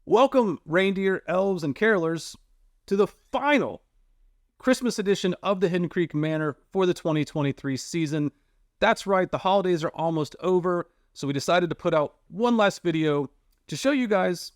Welcome, reindeer, elves, and carolers, to the final Christmas edition of the Hidden Creek Manor for the 2023 season. That's right, the holidays are almost over, so we decided to put out one last video to show you guys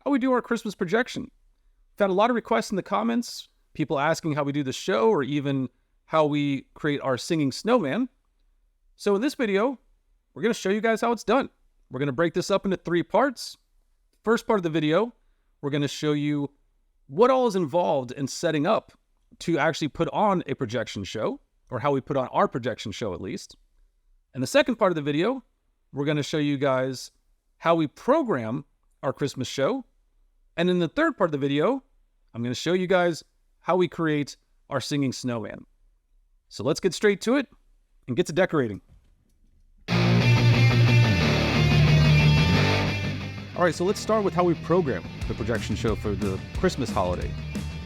how we do our Christmas projection. We've had a lot of requests in the comments, people asking how we do the show, or even how we create our singing snowman. So in this video, we're going to show you guys how it's done. We're going to break this up into 3 parts. First part of the video, we're going to show you what all is involved in setting up to actually put on a projection show, or how we put on our projection show at least. And the second part of the video, we're going to show you guys how we program our Christmas show. And in the third part of the video, I'm going to show you guys how we create our singing snowman. So let's get straight to it and get to decorating. All right, so let's start with how we program the projection show for the Christmas holiday.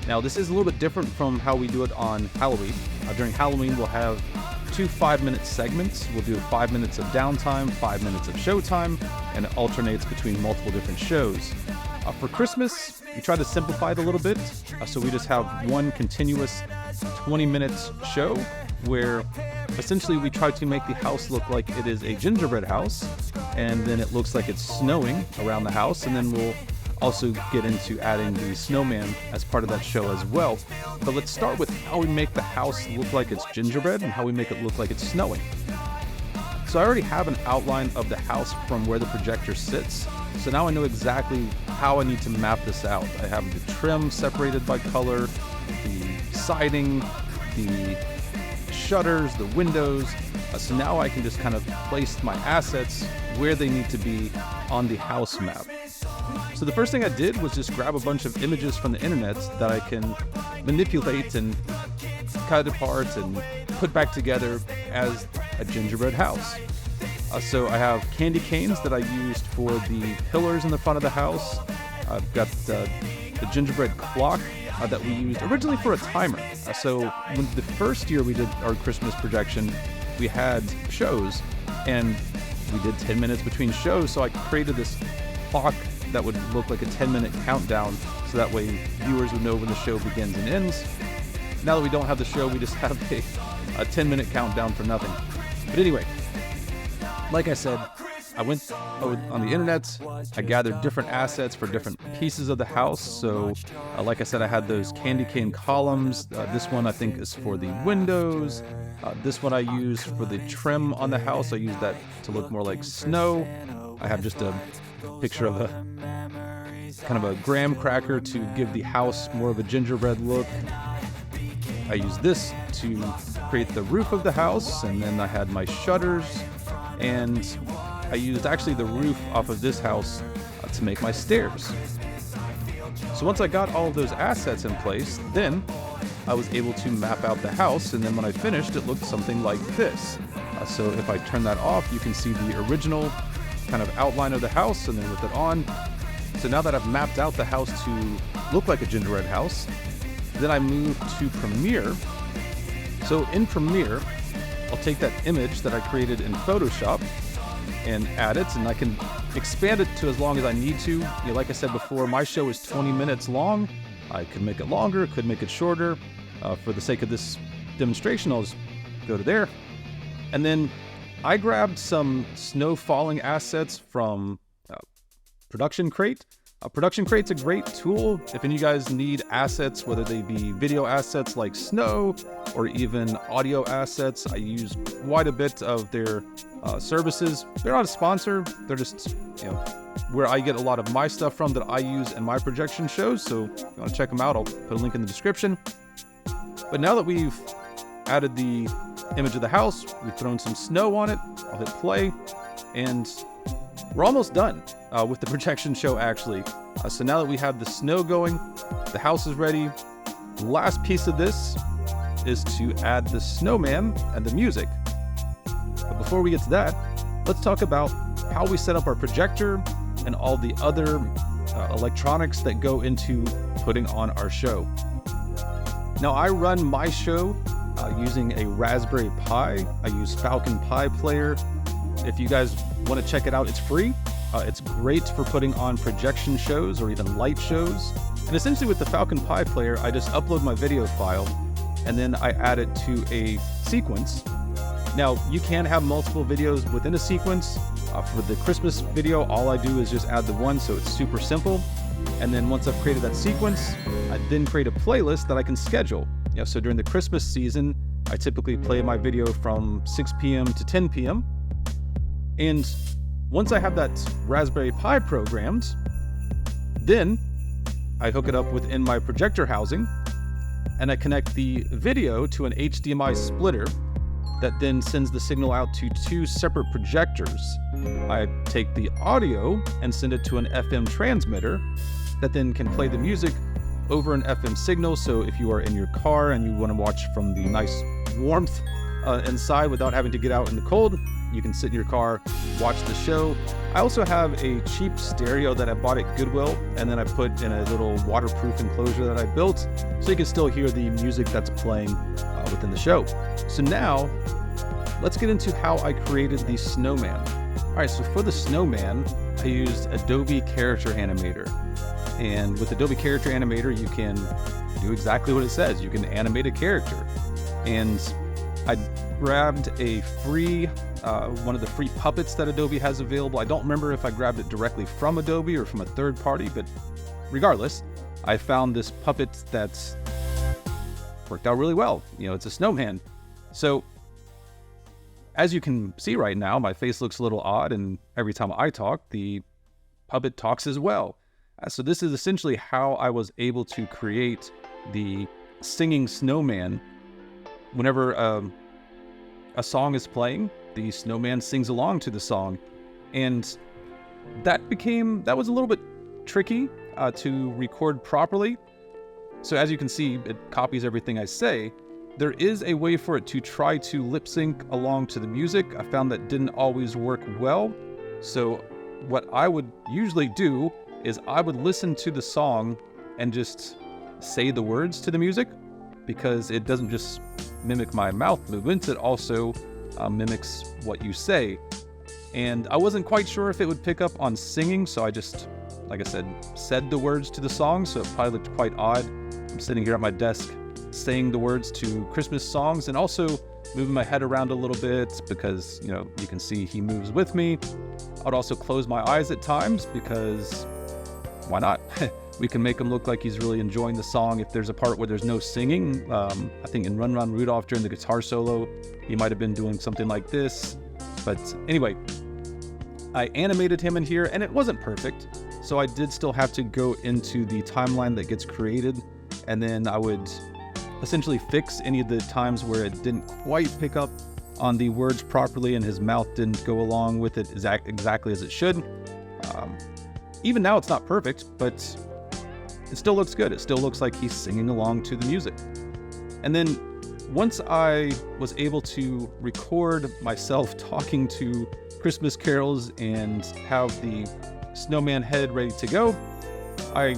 Now, this is a little bit different from how we do it on Halloween. During Halloween, we'll have 2 5-minute segments. We'll do 5 minutes of downtime, 5 minutes of showtime, and it alternates between multiple different shows. For Christmas, we try to simplify it a little bit, so we just have one continuous 20-minute show where essentially we try to make the house look like it is a gingerbread house, and then it looks like it's snowing around the house, and then we'll also get into adding the snowman as part of that show as well. But let's start with how we make the house look like it's gingerbread and how we make it look like it's snowing. So I already have an outline of the house from where the projector sits, so now I know exactly how I need to map this out. I have the trim separated by color, the siding, the shutters, the windows, so now I can just kind of place my assets where they need to be on the house map. So the first thing I did was just grab a bunch of images from the internet that I can manipulate and cut apart and put back together as a gingerbread house. So I have candy canes that I used for the pillars in the front of the house. I've got the gingerbread clock that we used originally for a timer. So when the first year we did our Christmas projection, we had shows and we did 10 minutes between shows. So I created this clock that would look like a 10-minute countdown, so that way viewers would know when the show begins and ends. Now that we don't have the show, we just have a 10-minute countdown for nothing. But anyway, like I said, I went on the internet, I gathered different assets for different pieces of the house. So like I said, I had those candy cane columns. This one I think is for the windows. This one I used for the trim on the house. I used that to look more like snow. I have just a picture of a kind of a graham cracker to give the house more of a gingerbread look. I used this to create the roof of the house, and then I had my shutters, and I used actually the roof off of this house to make my stairs. So once I got all of those assets in place, then I was able to map out the house, and then when I finished, it looked something like this. So if I turn that off, you can see the original kind of outline of the house, and then with it on. So now that I've mapped out the house to look like a gingerbread house, then I move to Premiere. So in Premiere, I'll take that image that I created in Photoshop and add it, and I can expand it to as long as I need to. Like I said before, my show is 20 minutes long. I could make it longer, could make it shorter. For the sake of this demonstration, I'll just go to there. And then I grabbed some snow falling assets from Production Crate. Production Crate's a great tool if any of you guys need assets, whether they be video assets like snow or even audio assets. I use quite a bit of their services. They're not a sponsor. They're just where I get a lot of my stuff from that I use in my projection shows. So if you want to check them out, I'll put a link in the description. But now that we've added the image of the house, we've thrown some snow on it, I'll hit play, and we're almost done with the projection show actually. So now that we have the snow going, the house is ready. The last piece of this is to add the snowman and the music. But before we get to that, let's talk about how we set up our projector and all the other electronics that go into putting on our show. Now I run my show using a Raspberry Pi. I use Falcon Pi Player. If you guys want to check it out, it's free. It's great for putting on projection shows or even light shows. And essentially with the Falcon Pi player, I just upload my video file and then I add it to a sequence. Now, you can have multiple videos within a sequence. For the Christmas video, all I do is just add the one, so it's super simple. And then once I've created that sequence, I then create a playlist that I can schedule. So during the Christmas season, I typically play my video from 6 p.m. to 10 p.m. And once I have that Raspberry Pi programmed, then I hook it up within my projector housing and I connect the video to an HDMI splitter that then sends the signal out to 2 separate projectors. I take the audio and send it to an FM transmitter that then can play the music over an FM signal. So if you are in your car and you want to watch from the nice warmth inside without having to get out in the cold, you can sit in your car, watch the show. I also have a cheap stereo that I bought at Goodwill, and then I put in a little waterproof enclosure that I built, so you can still hear the music that's playing within the show. So now, let's get into how I created the snowman. All right, so for the snowman, I used Adobe Character Animator. And with Adobe Character Animator, you can do exactly what it says. You can animate a character. And I grabbed a free, one of the free puppets that Adobe has available. I don't remember if I grabbed it directly from Adobe or from a third party, but regardless, I found this puppet that's worked out really well. It's a snowman. So as you can see right now, my face looks a little odd, and every time I talk, the puppet talks as well. So this is essentially how I was able to create the singing snowman. Whenever a song is playing, the snowman sings along to the song. And that was a little bit tricky to record properly. So as you can see, it copies everything I say. There is a way for it to try to lip sync along to the music. I found that didn't always work well. So what I would usually do is I would listen to the song and just say the words to the music, because it doesn't just mimic my mouth movements, it also mimics what you say. And I wasn't quite sure if it would pick up on singing, so I just, like I said the words to the song, so it probably looked quite odd. I'm sitting here at my desk saying the words to Christmas songs and also moving my head around a little bit because, you can see he moves with me. I'd also close my eyes at times because why not? We can make him look like he's really enjoying the song. If there's a part where there's no singing, I think in Run Run Rudolph during the guitar solo, he might have been doing something like this. But anyway, I animated him in here and it wasn't perfect. So I did still have to go into the timeline that gets created, and then I would essentially fix any of the times where it didn't quite pick up on the words properly and his mouth didn't go along with it exactly as it should. Even now it's not perfect, but it still looks good. It still looks like he's singing along to the music. And then once I was able to record myself talking to Christmas carols and have the snowman head ready to go, I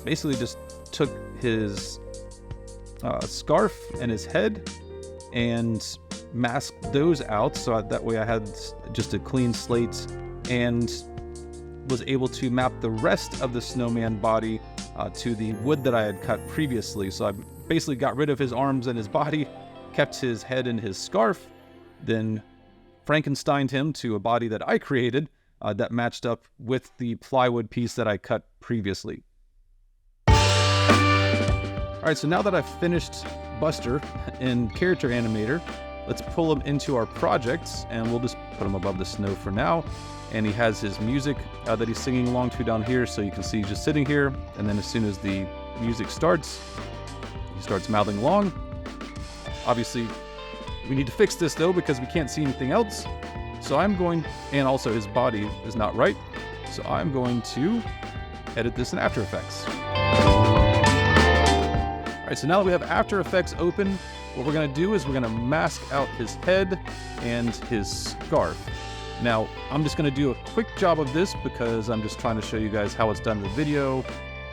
basically just took his scarf and his head and masked those out, so that way I had just a clean slate, and was able to map the rest of the snowman body to the wood that I had cut previously. So I basically got rid of his arms and his body, kept his head and his scarf, then Frankensteined him to a body that I created that matched up with the plywood piece that I cut previously. All right, so now that I've finished Buster in Character Animator, let's pull him into our projects, and we'll just put him above the snow for now. And he has his music that he's singing along to down here, so you can see he's just sitting here, and then as soon as the music starts, he starts mouthing along. Obviously, we need to fix this though, because we can't see anything else. So and also his body is not right, so I'm going to edit this in After Effects. All right, so now that we have After Effects open, what we're gonna do is we're gonna mask out his head and his scarf. Now, I'm just gonna do a quick job of this because I'm just trying to show you guys how it's done in the video.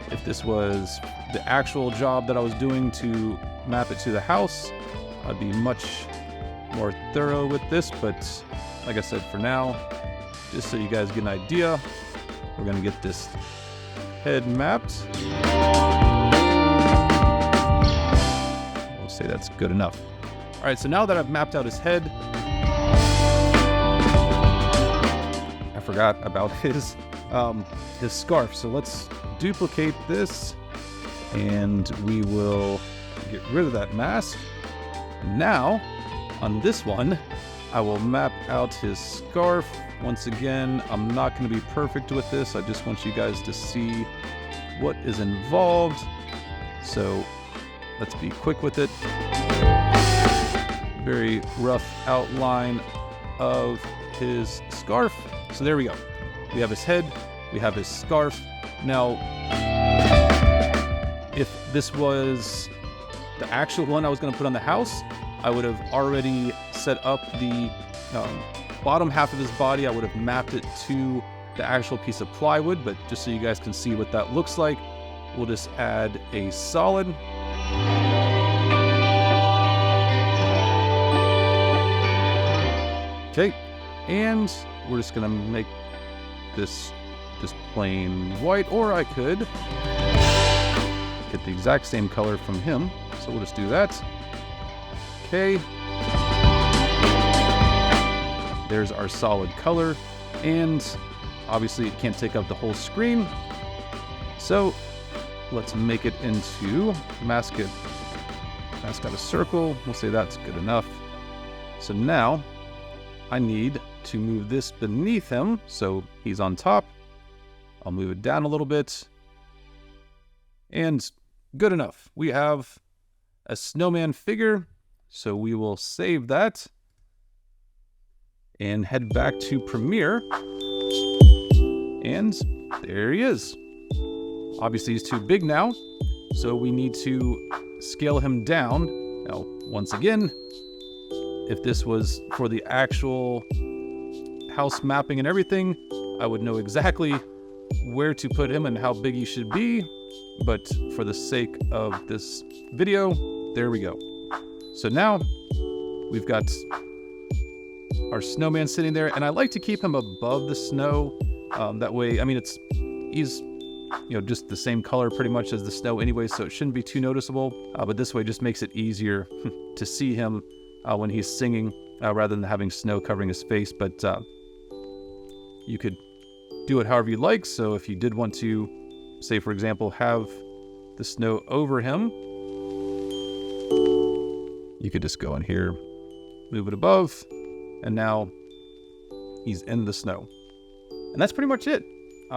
If this was the actual job that I was doing to map it to the house, I'd be much more thorough with this, but like I said, for now, just so you guys get an idea, we're gonna get this head mapped. We'll say that's good enough. All right, so now that I've mapped out his head, I forgot about his scarf. So let's duplicate this and we will get rid of that mask. And now on this one, I will map out his scarf. Once again, I'm not going to be perfect with this. I just want you guys to see what is involved. So let's be quick with it. Very rough outline of his scarf. So there we go. We have his head, we have his scarf. Now, if this was the actual one I was going to put on the house, I would have already set up the bottom half of his body. I would have mapped it to the actual piece of plywood, but just so you guys can see what that looks like, we'll just add a solid. Okay, and we're just gonna make this just plain white, or I could get the exact same color from him. So we'll just do that. Okay. There's our solid color, and obviously it can't take up the whole screen. So let's make it into mask out a circle. We'll say that's good enough. So now I need to move this beneath him so he's on top. I'll move it down a little bit. And good enough. We have a snowman figure. So we will save that and head back to Premiere. And there he is. Obviously he's too big now, so we need to scale him down. Now, once again, if this was for the actual house mapping and everything, I would know exactly where to put him and how big he should be. But for the sake of this video, there we go. So now we've got our snowman sitting there, and I like to keep him above the snow. That way, I mean, he's just the same color pretty much as the snow anyway, so it shouldn't be too noticeable. But this way just makes it easier to see him when he's singing rather than having snow covering his face. But you could do it however you like. So if you did want to, say for example, have the snow over him, you could just go in here, move it above, and now he's in the snow. And that's pretty much it.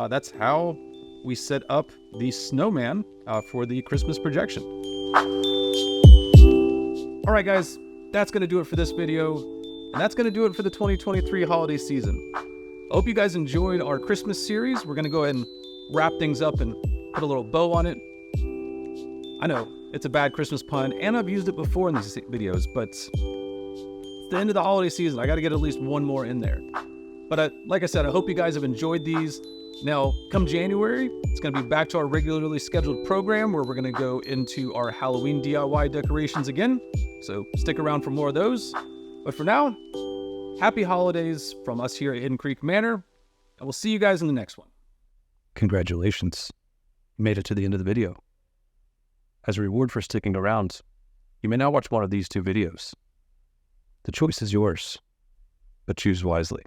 That's how we set up the snowman for the Christmas projection. All right, guys, that's going to do it for this video. And that's going to do it for the 2023 holiday season. I hope you guys enjoyed our Christmas series. We're going to go ahead and wrap things up and put a little bow on it. I know, it's a bad Christmas pun, and I've used it before in these videos, but it's the end of the holiday season. I got to get at least one more in there. But like I said, I hope you guys have enjoyed these. Now, come January, it's going to be back to our regularly scheduled program where we're going to go into our Halloween DIY decorations again. So stick around for more of those. But for now, happy holidays from us here at Hidden Creek Manor, and we'll see you guys in the next one. Congratulations. You made it to the end of the video. As a reward for sticking around, you may now watch one of these two videos. The choice is yours, but choose wisely.